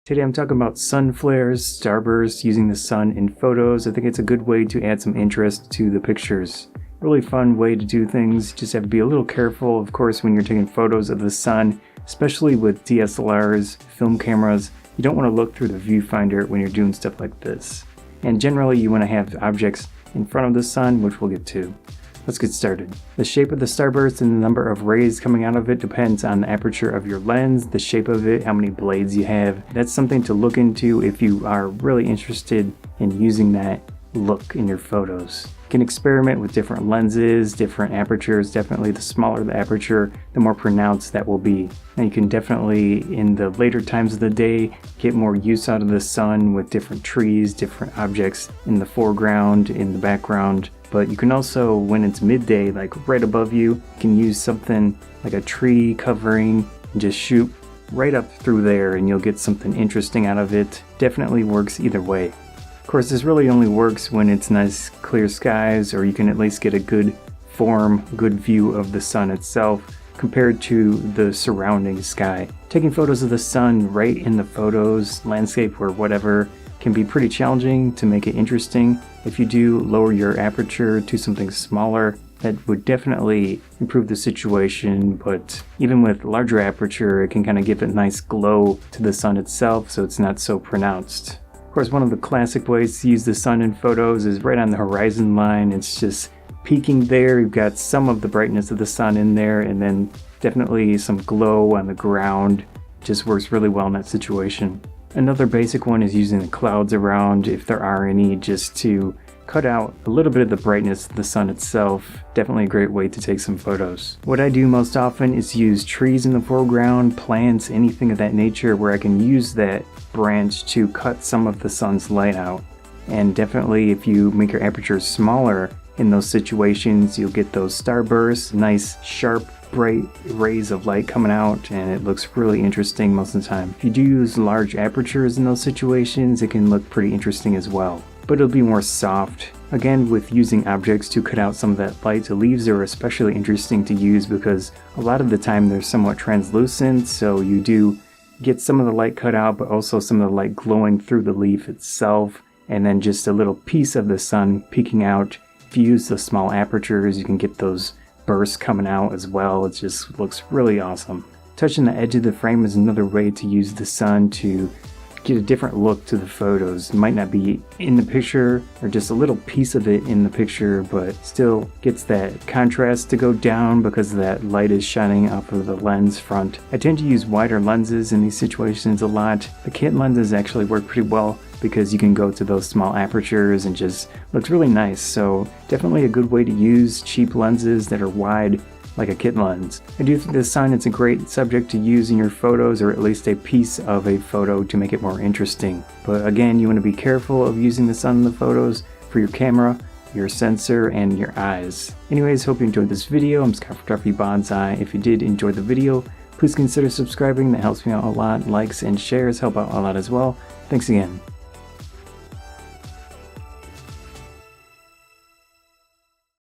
Today I'm talking about sun flares, starbursts, using the sun in photos. I think it's a good way to add some interest to the pictures. Really fun way to do things. Just have to be a little careful, of course, when you're taking photos of the sun, especially with DSLRs, film cameras. You don't want to look through the viewfinder when you're doing stuff like this. And generally you want to have objects in front of the sun, which we'll get to. Let's get started. The shape of the starburst and the number of rays coming out of it depends on the aperture of your lens, the shape of it, how many blades you have. That's something to look into if you are really interested in using that look in your photos. You can experiment with different lenses, different apertures. Definitely the smaller the aperture, the more pronounced that will be. And you can definitely, in the later times of the day, get more use out of the sun with different trees, different objects in the foreground, in the background. But you can also, when it's midday, like right above you, you can use something like a tree covering and just shoot right up through there and you'll get something interesting out of it. Definitely works either way. Of course, this really only works when it's nice clear skies, or you can at least get a good form, good view of the sun itself compared to the surrounding sky. Taking photos of the sun right in the photos, landscape or whatever, can be pretty challenging to make it interesting. If you do lower your aperture to something smaller, that would definitely improve the situation, but even with larger aperture, it can kind of give a nice glow to the sun itself, so it's not so pronounced. Of course, one of the classic ways to use the sun in photos is right on the horizon line. It's just peaking there. You've got some of the brightness of the sun in there, and then definitely some glow on the ground. It just works really well in that situation. Another basic one is using the clouds around, if there are any, just to cut out a little bit of the brightness of the sun itself. Definitely a great way to take some photos. What I do most often is use trees in the foreground, plants, anything of that nature where I can use that branch to cut some of the sun's light out. And definitely if you make your aperture smaller in those situations, you'll get those starbursts, nice sharp bright rays of light coming out, and it looks really interesting most of the time. If you do use large apertures in those situations, it can look pretty interesting as well, but it'll be more soft. Again, with using objects to cut out some of that light, the leaves are especially interesting to use because a lot of the time they're somewhat translucent, so you do get some of the light cut out, but also some of the light glowing through the leaf itself, and then just a little piece of the sun peeking out. If you use the small apertures, you can get those bursts coming out as well. It just looks really awesome. Touching the edge of the frame is another way to use the sun to get a different look to the photos. It might not be in the picture or just a little piece of it in the picture, but still gets that contrast to go down because that light is shining off of the lens front. I tend to use wider lenses in these situations a lot. The kit lenses actually work pretty well because you can go to those small apertures and just looks really nice. So definitely a good way to use cheap lenses that are wide like a kit lens. I do think the sun is a great subject to use in your photos, or at least a piece of a photo to make it more interesting. But again, you want to be careful of using the sun in the photos for your camera, your sensor, and your eyes. Anyways, hope you enjoyed this video. I'm Scott Photography Bonsai. If you did enjoy the video, please consider subscribing. That helps me out a lot. Likes and shares help out a lot as well. Thanks again.